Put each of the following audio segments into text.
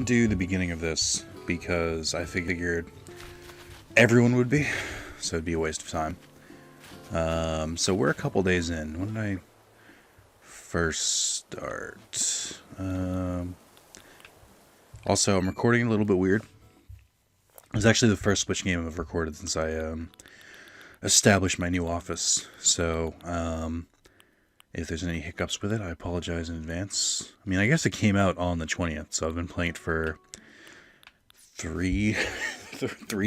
do the beginning of this because I figured everyone would be, so it'd be a waste of time. So we're a couple days in. When did I first start? Also, I'm recording a little bit weird. It was actually the first Switch game I've recorded since I established my new office. So, if there's any hiccups with it, I apologize in advance. I mean, I guess it came out on the 20th, so I've been playing it for three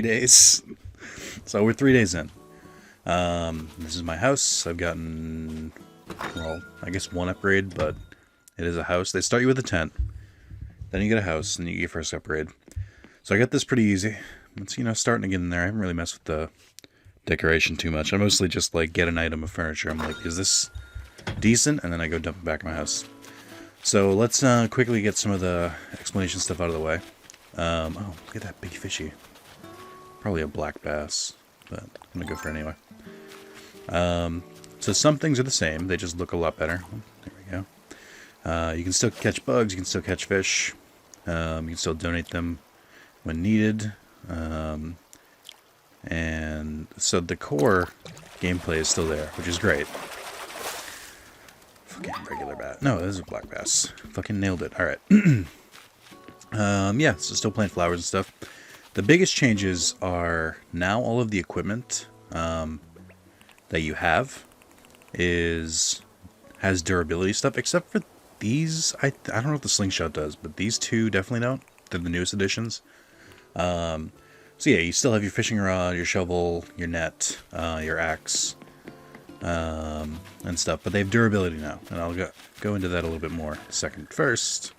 days. So we're 3 days in. This is my house. I've gotten, well, I guess one upgrade, but it is a house. They start you with a tent, then you get a house, and you get your first upgrade. So I got this pretty easy. It's, starting to get in there. I haven't really messed with the decoration too much. I mostly just, get an item of furniture. I'm like, is this decent? And then I go dump it back in my house. So let's quickly get some of the explanation stuff out of the way. Oh, look at that big fishy. Probably a black bass, but I'm going to go for it anyway. So some things are the same. They just look a lot better. There we go. You can still catch bugs. You can still catch fish. You can still donate them when needed. And so the core gameplay is still there, which is great. Fucking regular bass. No, this is a black bass. Fucking nailed it. Alright. Yeah, so still playing flowers and stuff. The biggest changes are now all of the equipment that you have has durability stuff, except for these. I don't know what the slingshot does, but these two definitely don't. They're the newest additions. So yeah, you still have your fishing rod, your shovel, your net, your axe, and stuff, but they have durability now, and I'll go into that a little bit more in a second. First,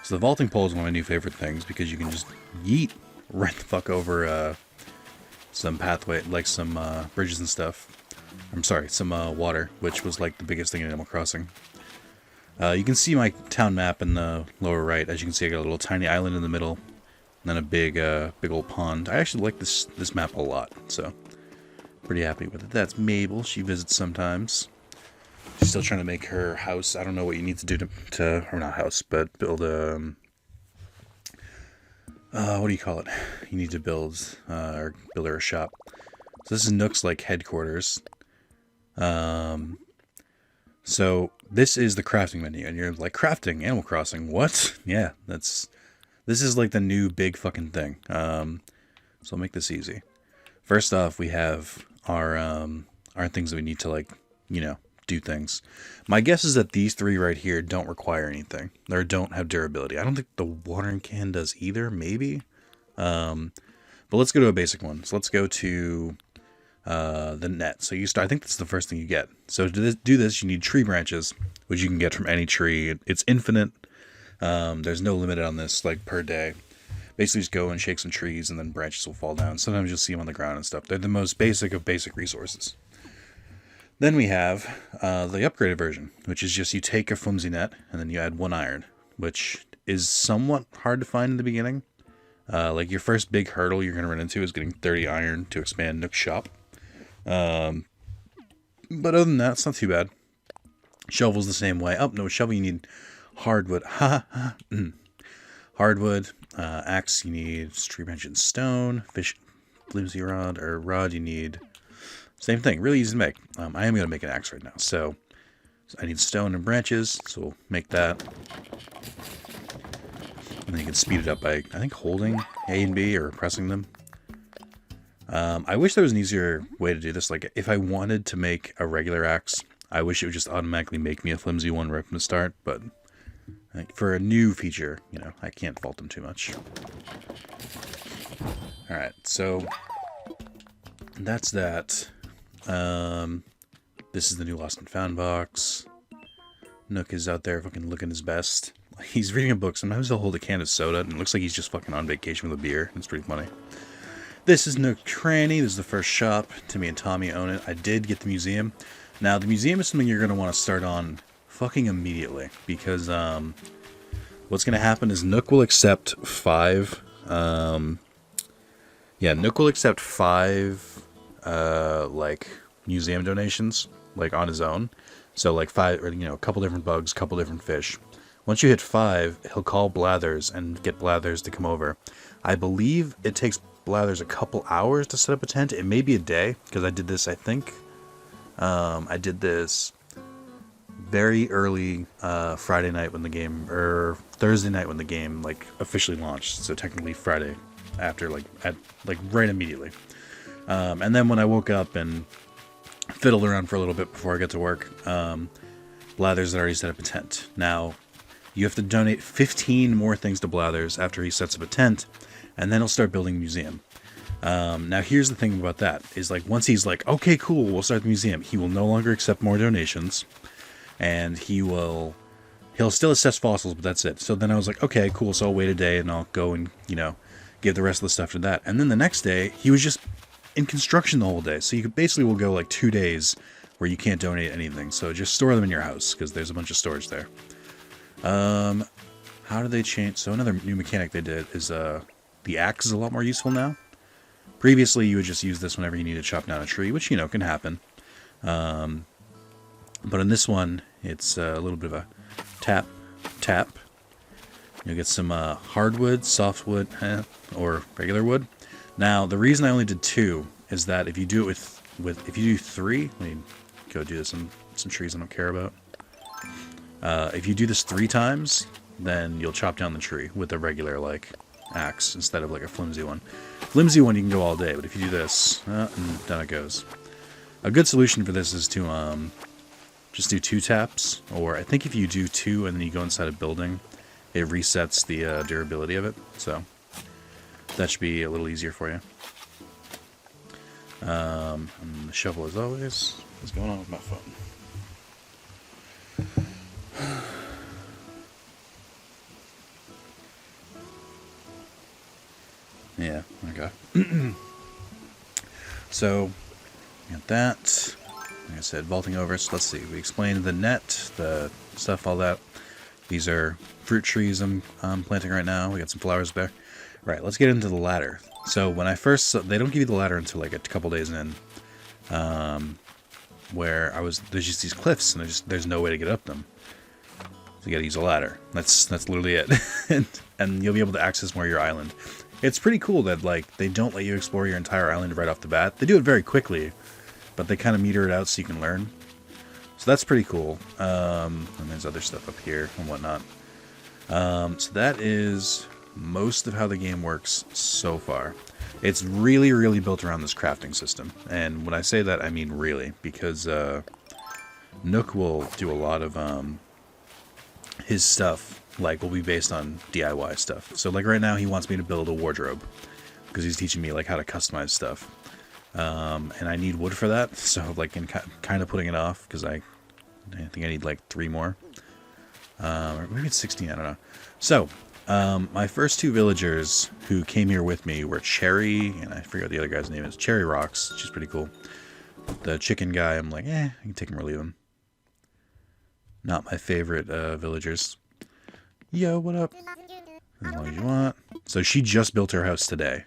so the vaulting pole is one of my new favorite things because you can just yeet right the fuck over some pathway, like some bridges and stuff. I'm sorry, some water, which was like the biggest thing in Animal Crossing. You can see my town map in the lower right. As you can see, I got a little tiny island in the middle, and then a big old pond. I actually like this map a lot, so pretty happy with it. That's Mabel. She visits sometimes. She's still trying to make her house. I don't know what you need to do to or not house, but build a what do you call it? You need to build her a shop. So this is Nook's headquarters. So this is the crafting menu, and you're like, crafting, Animal Crossing, what? Yeah, this is the new big fucking thing. So I'll make this easy. First off, we have our things that we need to do things. My guess is that these three right here don't require anything, or don't have durability. I don't think the watering can does either, maybe. But let's go to a basic one. So let's go to the net. So you start, I think that's the first thing you get. So to do this, you need tree branches, which you can get from any tree. It's infinite. There's no limit on this, per day. Basically just go and shake some trees and then branches will fall down. Sometimes you'll see them on the ground and stuff. They're the most basic of basic resources. Then we have the upgraded version, which is just you take a flimsy net and then you add 1 iron, which is somewhat hard to find in the beginning. Your first big hurdle you're going to run into is getting 30 iron to expand Nook's shop. But other than that, it's not too bad. Shovel's the same way. Oh, no, shovel you need hardwood. Hardwood. Axe you need tree branch and stone. Fish, flimsy rod, or rod you need... Same thing, really easy to make. I am going to make an axe right now. So I need stone and branches, so we'll make that. And then you can speed it up by, I think, holding A and B or pressing them. I wish there was an easier way to do this. If I wanted to make a regular axe, I wish it would just automatically make me a flimsy one right from the start. But for a new feature, I can't fault them too much. Alright, so that's that. This is the new Lost and Found box. Nook is out there fucking looking his best. He's reading a book. Sometimes he'll hold a can of soda, and it looks like he's just fucking on vacation with a beer. It's pretty funny. This is Nook Cranny. This is the first shop. Timmy and Tommy own it. I did get the museum. Now, the museum is something you're going to want to start on fucking immediately, because what's going to happen is Nook will accept 5... Nook will accept 5... museum donations, on his own. So, 5, or, a couple different bugs, couple different fish. Once you hit 5, he'll call Blathers and get Blathers to come over. I believe it takes Blathers a couple hours to set up a tent. It may be a day, because I did this, I think. I did this very early Friday night when the game, or Thursday night when the game like officially launched. So technically Friday after, like right immediately. And then when I woke up and fiddled around for a little bit before I got to work, Blathers had already set up a tent. Now, you have to donate 15 more things to Blathers after he sets up a tent, and then he'll start building a museum. Now, here's the thing about that, is like, once he's like, okay, cool, we'll start the museum, he will no longer accept more donations, and he'll still assess fossils, but that's it. So then I was like, okay, cool, so I'll wait a day, and I'll go and, give the rest of the stuff to that. And then the next day, he was just in construction the whole day, so you basically will go like 2 days where you can't donate anything, so just store them in your house, because there's a bunch of storage there. How do they change? So another new mechanic they did is, the axe is a lot more useful now. Previously, you would just use this whenever you need to chop down a tree, which, can happen. But in this one, it's a little bit of a tap. You'll get some hardwood, softwood, or regular wood. Now, the reason I only did 2 is that if you do it if you do 3, let me go do this on some trees I don't care about. If you do this 3 times, then you'll chop down the tree with a regular, axe instead of, a flimsy one. Flimsy one, you can go all day, but if you do this, and down it goes. A good solution for this is to, just do 2 taps, or I think if you do 2 and then you go inside a building, it resets the durability of it, so that should be a little easier for you. And the shovel, as always. What's going on with my phone? Yeah, okay. So, got that. Like I said, vaulting over. So let's see. We explained the net, the stuff, all that. These are fruit trees I'm planting right now. We got some flowers there. Right, let's get into the ladder. So when I first, they don't give you the ladder until like a couple days in. Where there's just these cliffs and there's no way to get up them. So you gotta use a ladder. That's literally it. and you'll be able to access more of your island. It's pretty cool that they don't let you explore your entire island right off the bat. They do it very quickly, but they kind of meter it out so you can learn. So that's pretty cool. And there's other stuff up here and whatnot. So that is most of how the game works so far. It's really, really built around this crafting system. And when I say that, I mean really, because Nook will do a lot of his stuff will be based on DIY stuff. So right now he wants me to build a wardrobe because he's teaching me how to customize stuff. And I need wood for that, so in kind of putting it off because I think I need 3 more. Or maybe it's 16, I don't know. So, my first 2 villagers who came here with me were Cherry, and I forget what the other guy's name is. Cherry Rocks, she's pretty cool. The chicken guy, I'm I can take him or leave him. Not my favorite villagers. Yo, what up? As long as you want. So she just built her house today.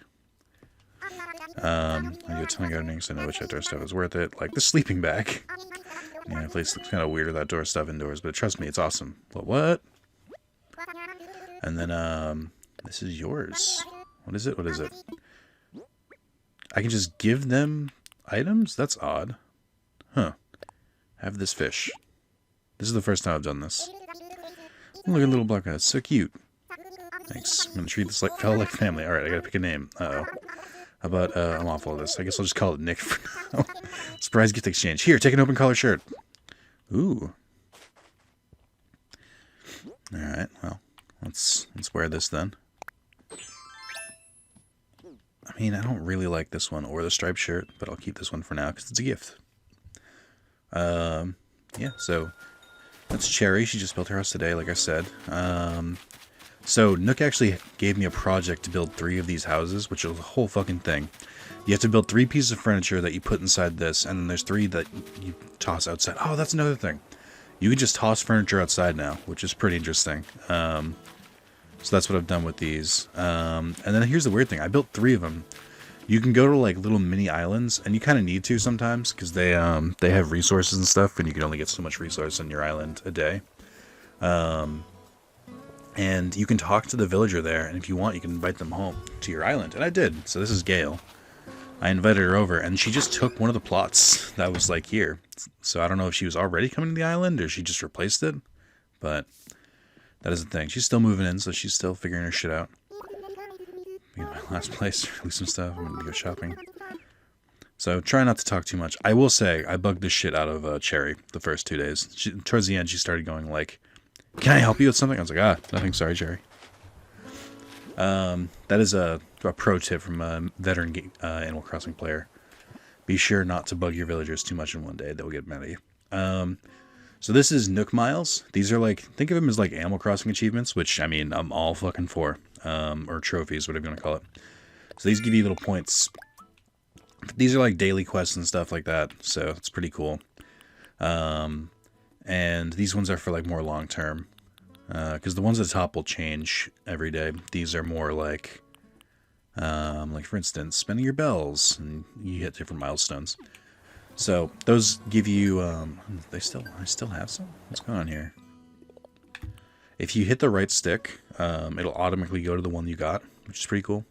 I do a ton of gardening, so I know which outdoor stuff is worth it. Like the sleeping bag. Yeah, the place looks kind of weird with outdoor stuff indoors, but trust me, it's awesome. But what? And then, this is yours. What is it? What is it? I can just give them items? That's odd. Huh. Have this fish. This is the first time I've done this. Look at little black guy. It's so cute. Thanks. I'm gonna treat this like fellow like family. Alright, I gotta pick a name. Uh-oh. How about, I'm awful at this. I guess I'll just call it Nick for now. Surprise gift exchange. Here, take an open collar shirt. Ooh. Alright, well, let's wear this then. I mean, I don't really like this one or the striped shirt, but I'll keep this one for now because it's a gift. Yeah, so that's Cherry. She just built her house today, like I said. So Nook actually gave me a project to build 3 of these houses, which is a whole fucking thing. You have to build 3 pieces of furniture that you put inside this, and then there's 3 that you toss outside. Oh, that's another thing. You can just toss furniture outside now, which is pretty interesting. So that's what I've done with these. And then here's the weird thing. I built 3 of them. You can go to like little mini islands, and you kind of need to sometimes because they have resources and stuff, and you can only get so much resource on your island a day. And you can talk to the villager there, and if you want, you can invite them home to your island. And I did. So this is Gale. I invited her over, and she just took one of the plots that was like here. So I don't know if she was already coming to the island or she just replaced it, but that is the thing. She's still moving in, so she's still figuring her shit out. Be my last place, release some stuff. I'm gonna go shopping. So try not to talk too much. I will say I bugged the shit out of Cherry the first 2 days. Towards the end, she started going like, "Can I help you with something?" I was like, nothing. Sorry, Cherry. That is a pro tip from a veteran Animal Crossing player. Be sure not to bug your villagers too much in one day. They'll get mad at you. So this is Nook Miles. These are like, think of them as like Animal Crossing achievements, which, I mean, I'm all fucking for. Or trophies, whatever you want to call it. So these give you little points. These are like daily quests and stuff like that, so it's pretty cool. And these ones are for like more long term. Because the ones at the top will change every day. These are more like for instance, spinning your bells, and you hit different milestones. So those give you. I still have some. What's going on here? If you hit the right stick, it'll automatically go to the one you got, which is pretty cool.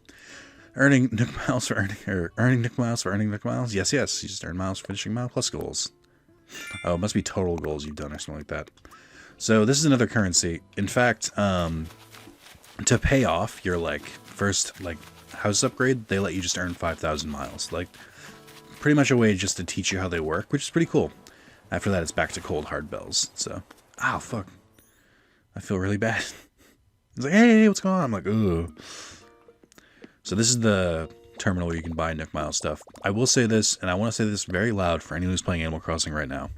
Earning Nook Miles for earning Nook Miles for earning Nook Miles. Yes, you just earn miles for finishing Mile Plus goals. Oh, it must be total goals you've done or something like that. So this is another currency. In fact, to pay off your first house upgrade, they let you just earn 5,000 miles. Like pretty much a way just to teach you how they work, which is pretty cool. After that, it's back to cold hard bells. So, fuck, I feel really bad. It's like, hey, what's going on? I'm like, ooh. So this is the terminal where you can buy Nook Mile stuff. I will say this, and I want to say this very loud for anyone who's playing Animal Crossing right now.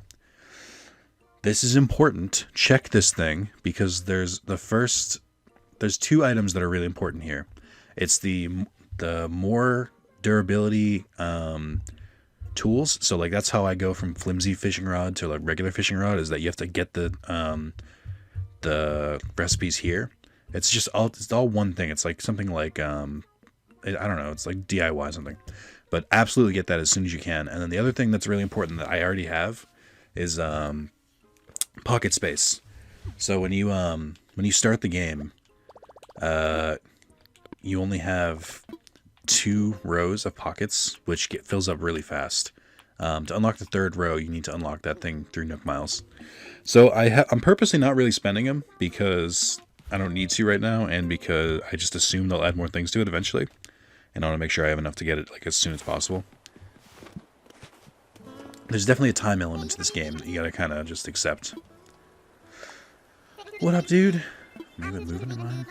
This is important. Check this thing, because there's two items that are really important here. It's the more durability tools. So like that's how I go from flimsy fishing rod to like regular fishing rod, is that you have to get the recipes here. It's all one thing. It's like something like I don't know, it's like DIY something. But absolutely get that as soon as you can. And then the other thing that's really important that I already have is pocket space. So when you start the game, you only have 2 rows of pockets, which fills up really fast. To unlock the 3rd row, you need to unlock that thing through Nook Miles. So I'm purposely not really spending them because I don't need to right now, and because I just assume they'll add more things to it eventually, and I want to make sure I have enough to get it like as soon as possible. There's definitely a time element to this game that you gotta kind of just accept. What up, dude? Maybe moving in mine.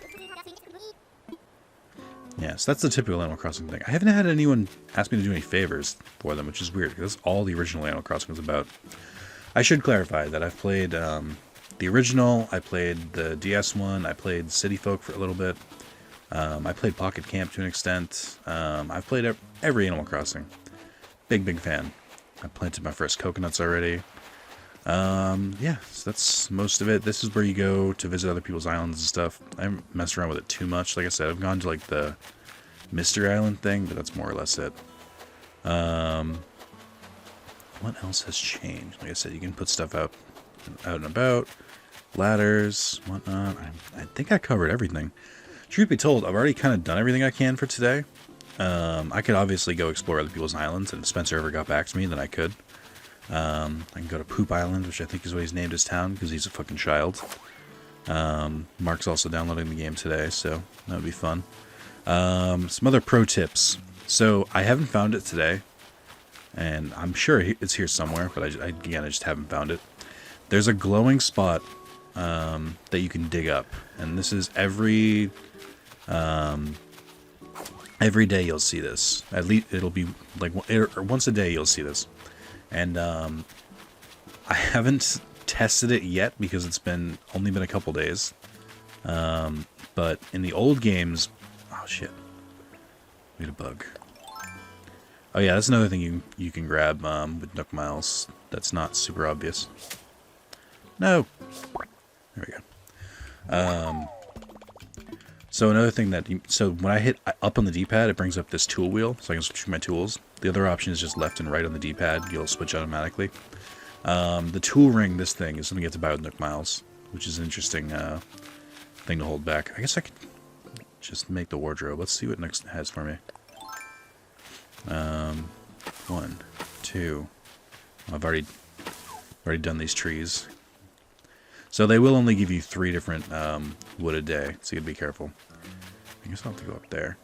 Yeah, so that's the typical Animal Crossing thing. I haven't had anyone ask me to do any favors for them, which is weird, because that's all the original Animal Crossing was about. I should clarify that I've played the original, I played the DS one, I played City Folk for a little bit, I played Pocket Camp to an extent, I've played every Animal Crossing. Big fan. I planted my first coconuts already. Yeah, so that's most of it. This is where you go to visit other people's islands and stuff. I haven't messed around with it too much. Like I said, I've gone to like the Mystery Island thing, but that's more or less it. What else has changed? Like I said, you can put stuff out and about. Ladders, whatnot. I think I covered everything. Truth be told, I've already kind of done everything I can for today. I could obviously go explore other people's islands, and if Spencer ever got back to me, then I could. I can go to Poop Island, which I think is what he's named his town, because he's a fucking child. Mark's also downloading the game today, so that would be fun. Some other pro tips. So, I haven't found it today, and I'm sure it's here somewhere, but I just haven't found it. There's a glowing spot that you can dig up, and this is every day you'll see this. At least it'll be like once a day you'll see this. And I haven't tested it yet because it's only been a couple days. But in the old games, oh shit, we had a bug. Oh yeah, that's another thing you can grab with Nook Miles. That's not super obvious. No, there we go. So another thing so when I hit up on the D-pad, it brings up this tool wheel, so I can switch my tools. The other option is just left and right on the D-pad. You'll switch automatically. The tool ring, this thing, is something you have to buy with Nook Miles, which is an interesting thing to hold back. I guess I could just make the wardrobe. Let's see what next has for me. 1, 2. I've already done these trees. So they will only give you 3 different wood a day, so you gotta be careful. I guess I'll have to go up there.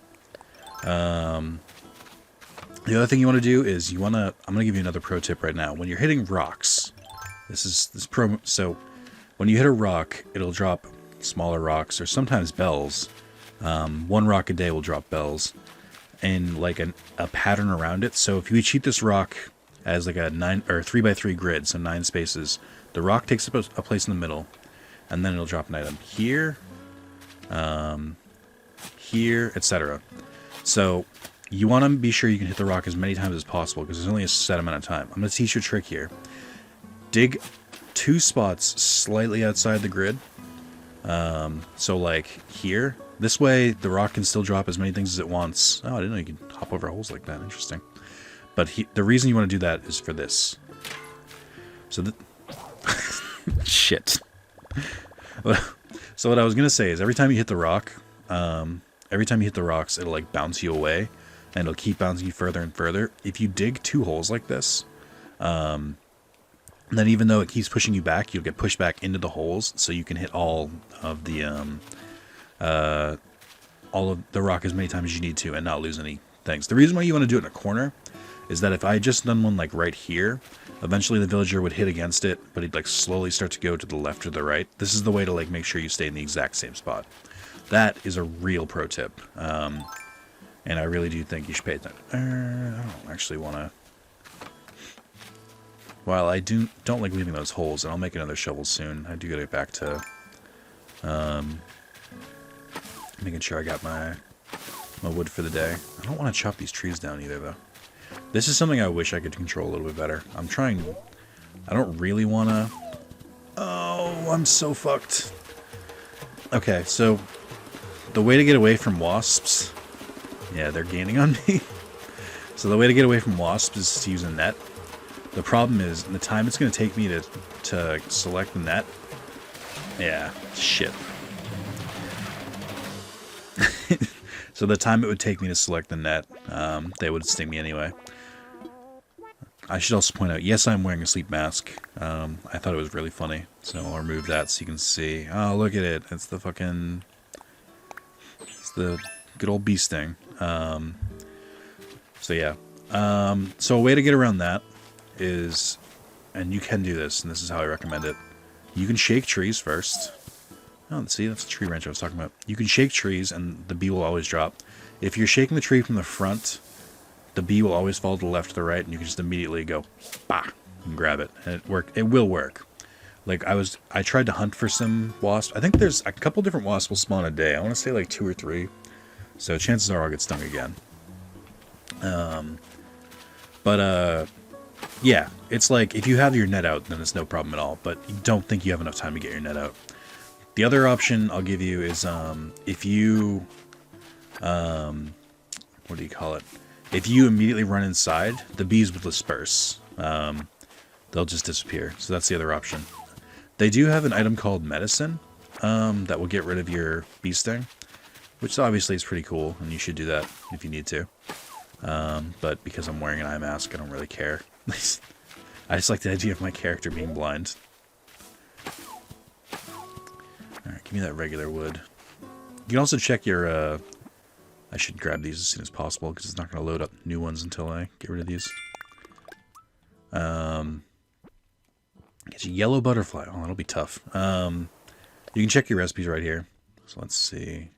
The other thing you want to do is I'm going to give you another pro tip right now. When you're hitting rocks, so when you hit a rock, it'll drop smaller rocks or sometimes bells. 1 rock a day will drop bells and like a pattern around it. So if you cheat this rock as like a 9 or 3x3 grid, so 9 spaces, the rock takes up a place in the middle, and then it'll drop an item here, here, etc. So you want to be sure you can hit the rock as many times as possible because there's only a set amount of time. I'm going to teach you a trick here. Dig 2 spots slightly outside the grid. So like here. This way the rock can still drop as many things as it wants. Oh, I didn't know you could hop over holes like that. Interesting. But the reason you want to do that is for this. So shit. So what I was going to say is every time you hit the rock, every time you hit the rocks, it'll like bounce you away. And it'll keep bouncing you further and further. If you dig 2 holes like this, then even though it keeps pushing you back, you'll get pushed back into the holes, so you can hit all of the rock as many times as you need to, and not lose any things. The reason why you want to do it in a corner is that if I had just done one like right here, eventually the villager would hit against it, but he'd like slowly start to go to the left or the right. This is the way to like make sure you stay in the exact same spot. That is a real pro tip. And I really do think you should pay attention. I don't actually want to... While I don't like leaving those holes, and I'll make another shovel soon, I do got to get back to making sure I got my wood for the day. I don't want to chop these trees down either, though. This is something I wish I could control a little bit better. I'm trying... I don't really want to... Oh, I'm so fucked. Okay, so the way to get away from wasps... Yeah, they're gaining on me. So the way to get away from wasps is to use a net. The problem is, the time it's going to take me to select the net... Yeah, shit. So the time it would take me to select the net, they would sting me anyway. I should also point out, yes, I'm wearing a sleep mask. I thought it was really funny, so I'll remove that so you can see. Oh, look at it. It's the fucking... It's the good old bee sting. So yeah. So a way to get around that is, and you can do this, and this is how I recommend it. You can shake trees first. Oh, see, that's the tree branch I was talking about. You can shake trees, and the bee will always drop. If you're shaking the tree from the front, the bee will always fall to the left or the right, and you can just immediately go, bah, and grab it. And it will work. Like, I tried to hunt for some wasps. I think there's a couple different wasps will spawn a day. I want to say like 2 or 3. So chances are I'll get stung again. Yeah, it's like, if you have your net out, then it's no problem at all. But you don't think you have enough time to get your net out. The other option I'll give you is, if you, what do you call it? If you immediately run inside, the bees will disperse. They'll just disappear. So that's the other option. They do have an item called medicine, that will get rid of your bee sting, which obviously is pretty cool, and you should do that if you need to. But because I'm wearing an eye mask, I don't really care. I just like the idea of my character being blind. Alright, give me that regular wood. You can also check your, I should grab these as soon as possible, because it's not going to load up new ones until I get rid of these. Get a yellow butterfly. Oh, that'll be tough. You can check your recipes right here. So let's see.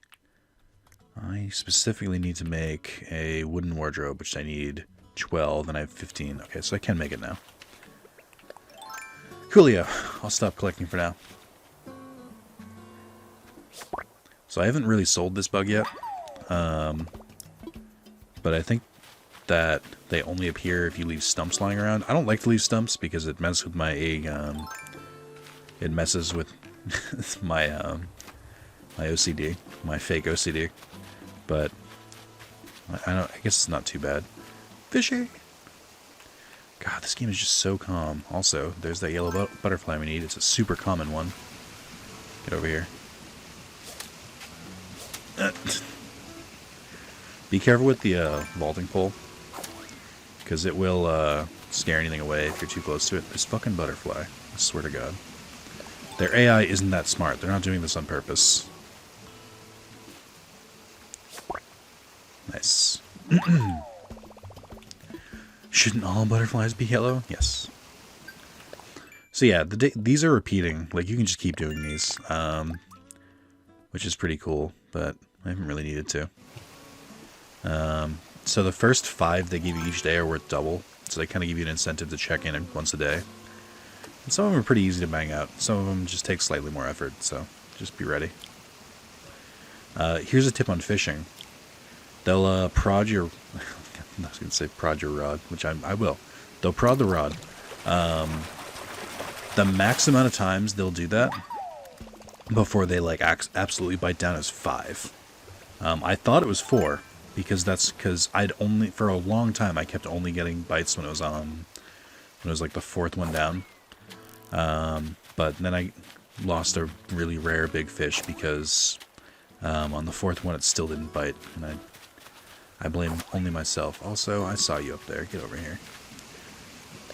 I specifically need to make a wooden wardrobe, which I need 12, and I have 15. Okay, so I can make it now. Coolio. I'll stop collecting for now. So I haven't really sold this bug yet. But I think that they only appear if you leave stumps lying around. I don't like to leave stumps because it messes with my it messes with my my OCD, my fake OCD. But I guess it's not too bad. Fishy. God, this game is just so calm. Also, there's that yellow butterfly we need. It's a super common one. Get over here. Be careful with the vaulting pole, because it will scare anything away if you're too close to it. This fucking butterfly, I swear to God. Their AI isn't that smart. They're not doing this on purpose. Nice. Shouldn't all butterflies be yellow? Yes. So yeah, these are repeating. Like, you can just keep doing these, which is pretty cool, but I haven't really needed to. So the first 5 they give you each day are worth double, so they kind of give you an incentive to check in once a day. And some of them are pretty easy to bang out. Some of them just take slightly more effort, so just be ready. Here's a tip on fishing. They'll prod your... I'm not going to say prod your rod, which I will. They'll prod the rod. The max amount of times they'll do that before they like absolutely bite down is 5. I thought it was 4 because I'd only, for a long time, I kept only getting bites when it was like the 4th one down. But then I lost a really rare big fish because on the 4th one it still didn't bite, and I blame only myself. Also, I saw you up there. Get over here.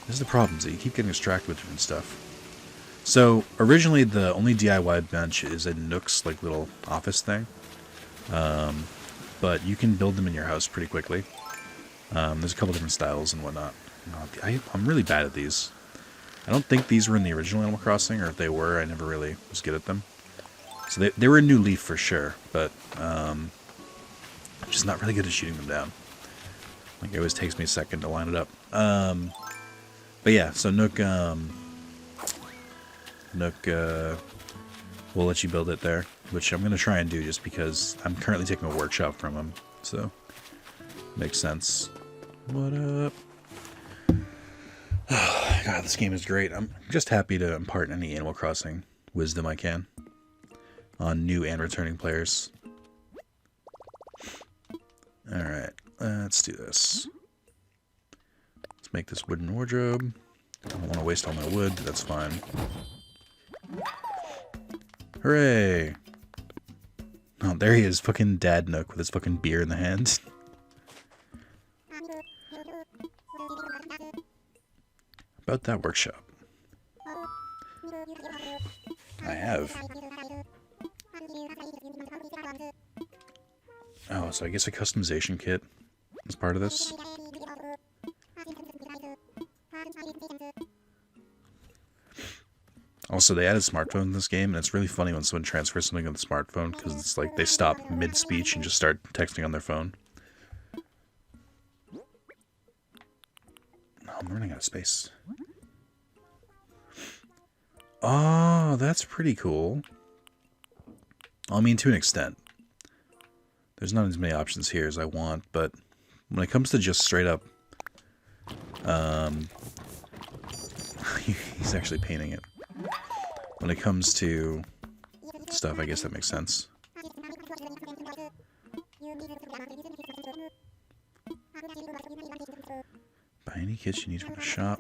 This is the problem, so you keep getting distracted with different stuff. So, originally the only DIY bench is a Nook's like little office thing. But you can build them in your house pretty quickly. There's a couple different styles and whatnot. I'm really bad at these. I don't think these were in the original Animal Crossing, or if they were, I never really was good at them. So they were in New Leaf for sure, but I'm just not really good at shooting them down. Like, it always takes me a second to line it up. But yeah, so Nook will let you build it there, which I'm going to try and do just because I'm currently taking a workshop from him, so makes sense. What up? Oh, God, this game is great. I'm just happy to impart any Animal Crossing wisdom I can on new and returning players. Alright, let's do this. Let's make this wooden wardrobe. I don't want to waste all my wood, but that's fine. Hooray! Oh, there he is, fucking Dad Nook with his fucking beer in the hand. About that workshop. I have. Oh, so I guess a customization kit is part of this. Also, they added smartphones in this game, and it's really funny when someone transfers something on the smartphone, because it's like they stop mid-speech and just start texting on their phone. Oh, I'm running out of space. Oh, that's pretty cool. I mean, to an extent. There's not as many options here as I want, but when it comes to just straight up... he's actually painting it. When it comes to stuff, I guess that makes sense. Buy any kits you need from the shop.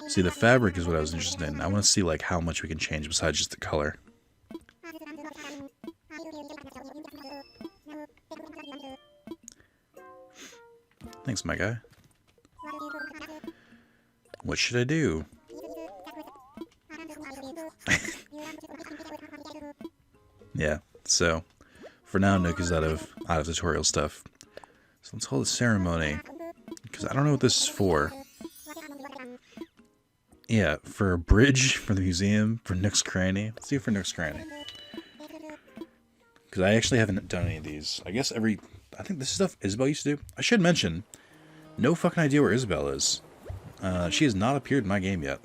See, the fabric is what I was interested in. I want to see like how much we can change besides just the color. Thanks, my guy. What should I do? Yeah, so for now Nook is out of tutorial stuff. So let's hold a ceremony. Because I don't know what this is for. Yeah, for a bridge, for the museum, for Nook's Cranny. Let's do it for Nook's Cranny. Because I actually haven't done any of these. I guess I think this is stuff Isabelle used to do. I should mention, no fucking idea where Isabelle is. She has not appeared in my game yet.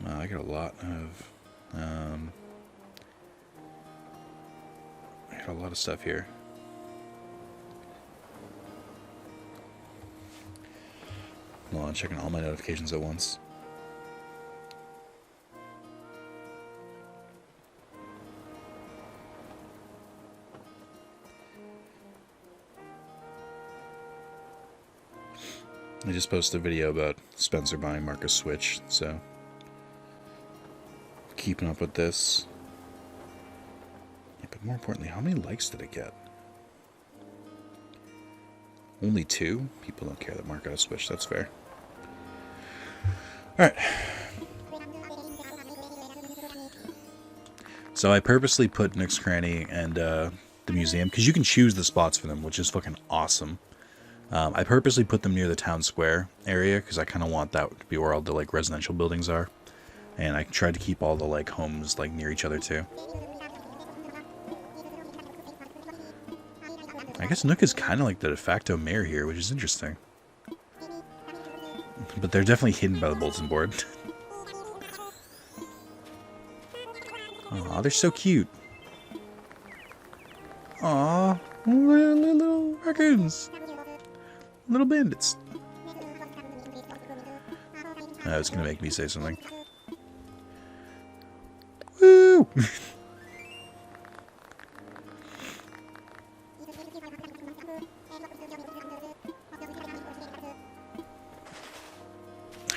I got a lot of... I got a lot of stuff here. Hold on, checking all my notifications at once. I just posted a video about Spencer buying Marcus Switch, so keeping up with this. Yeah, but more importantly, how many likes did it get? Only 2? People don't care that Mark got a Switch, that's fair. Alright. So I purposely put Nick's Cranny and the museum, because you can choose the spots for them, which is fucking awesome. I purposely put them near the town square area, because I kind of want that to be where all the, like, residential buildings are. And I tried to keep all the, like, homes, like, near each other, too. I guess Nook is kind of like the de facto mayor here, which is interesting. But they're definitely hidden by the bulletin board. Aw, they're so cute. Aw, little raccoons. Little bandits. It's gonna make me say something. Woo!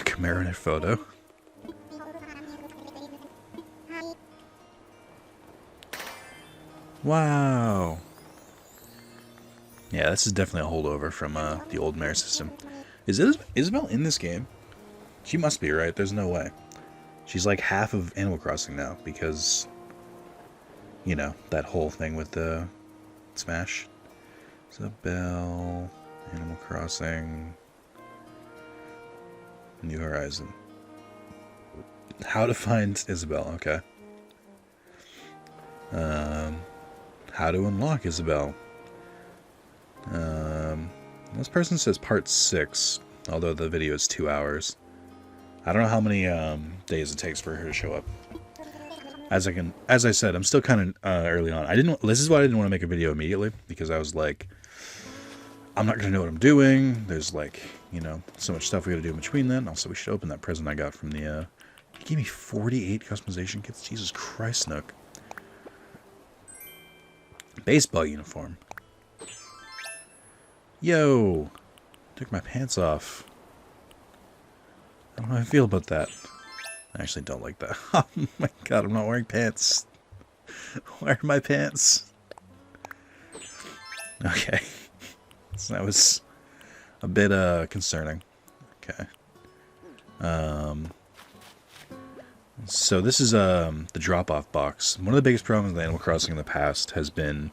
Camera in a photo. Wow. Yeah, this is definitely a holdover from the old mayor system. Is Isabel in this game? She must be, right? There's no way. She's like half of Animal Crossing now because, you know, that whole thing with the Smash. Isabel, Animal Crossing, New Horizon. How to find Isabel, okay. How to unlock Isabel. This person says part 6, although the video is 2 hours. I don't know how many days it takes for her to show up. As I said, I'm still kind of early on. This is why I didn't want to make a video immediately, because I was like, I'm not gonna know what I'm doing. There's like, you know, so much stuff we gotta do in between then. Also, we should open that present I got from the. He gave me 48 customization kits. Jesus Christ, Nook. Baseball uniform. Yo, took my pants off. I don't know how I feel about that. I actually don't like that. Oh my god, I'm not wearing pants. Where are my pants? Okay. So that was a bit concerning. Okay. So this is the drop-off box. One of the biggest problems with Animal Crossing in the past has been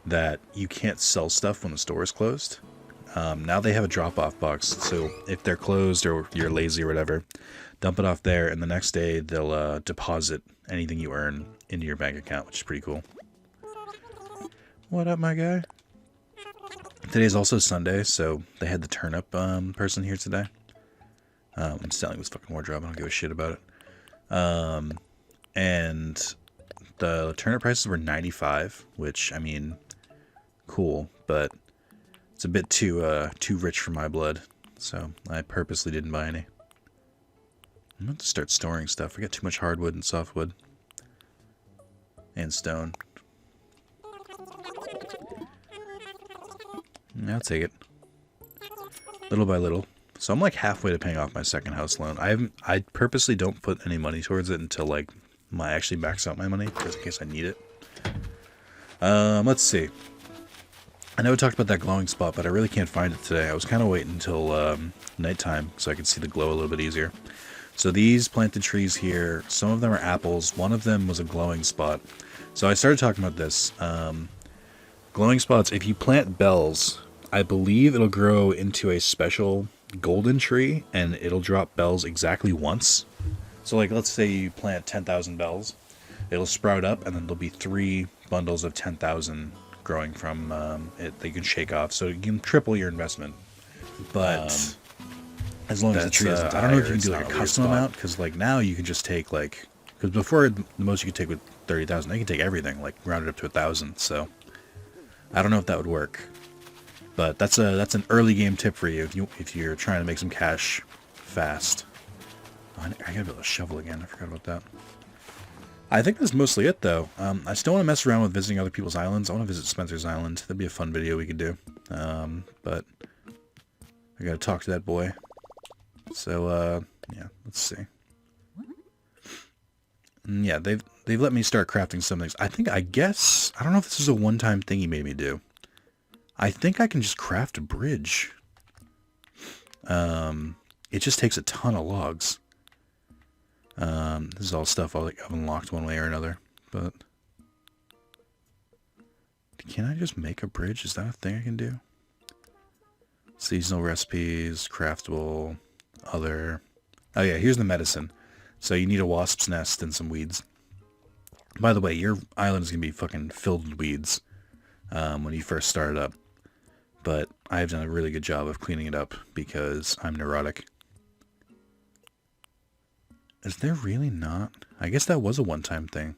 that you can't sell stuff when the store is closed. Now they have a drop-off box, so if they're closed or you're lazy or whatever, dump it off there, and the next day they'll deposit anything you earn into your bank account, which is pretty cool. What up, my guy? Today's also Sunday, so they had the turnip person here today. I'm selling this fucking wardrobe. I don't give a shit about it. And the turnip prices were $95, which, I mean, cool, but it's a bit too rich for my blood, so I purposely didn't buy any. I'm going to start storing stuff. I got too much hardwood and softwood. And stone. I'll take it. Little by little. So I'm like halfway to paying off my second house loan. I purposely don't put any money towards it until like I actually max out my money, just in case I need it. Let's see. I know we talked about that glowing spot, but I really can't find it today. I was kind of waiting until nighttime so I could see the glow a little bit easier. So these planted trees here, some of them are apples. One of them was a glowing spot. So I started talking about this. Glowing spots, if you plant bells, I believe it'll grow into a special golden tree, and it'll drop bells exactly once. So like, let's say you plant 10,000 bells. It'll sprout up, and then there'll be 3 bundles of 10,000 growing from it that you can shake off. So you can triple your investment. But as long as the tree doesn't die, I don't know if you can do like a custom amount, because like now you can just take like, because before the most you could take with 30,000, you can take everything, like round it up to 1,000. So I don't know if that would work. But that's an early game tip for you if you're trying to make some cash fast. Oh, I gotta be able to shovel again. I forgot about that. I think that's mostly it, though. I still want to mess around with visiting other people's islands. I want to visit Spencer's Island. That'd be a fun video we could do. But I gotta talk to that boy. So, yeah, let's see. And yeah, they've let me start crafting some things. I guess, I don't know if this is a one-time thing he made me do. I think I can just craft a bridge. It just takes a ton of logs. This is all stuff I've unlocked one way or another, but can I just make a bridge? Is that a thing I can do? Seasonal recipes, craftable, other. Oh yeah, here's the medicine. So you need a wasp's nest and some weeds. By the way, your island is going to be fucking filled with weeds when you first start it up. But I've done a really good job of cleaning it up because I'm neurotic. Is there really not? I guess that was a one-time thing.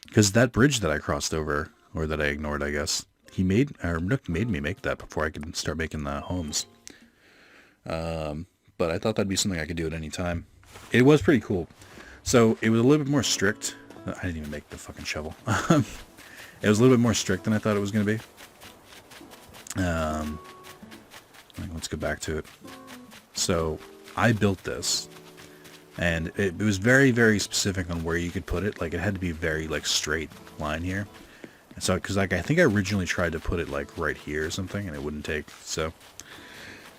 Because that bridge that I crossed over, or that I ignored, I guess, Nook made me make that before I could start making the homes. But I thought that'd be something I could do at any time. It was pretty cool. So it was a little bit more strict. I didn't even make the fucking shovel. It was a little bit more strict than I thought it was going to be. Let's go back to it. So I built this, and it was very, very specific on where you could put it. Like, it had to be a very, like, straight line here. And so, because, like, I think I originally tried to put it, like, right here or something, and it wouldn't take. So,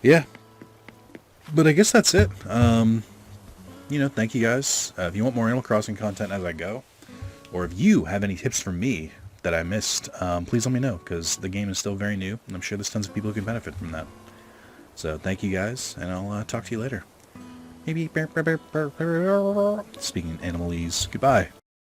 yeah. But I guess that's it. You know, thank you guys. If you want more Animal Crossing content as I go, or if you have any tips for me that I missed, please let me know, because the game is still very new, and I'm sure there's tons of people who can benefit from that. So thank you guys, and I'll talk to you later. Maybe speaking animalese. Goodbye.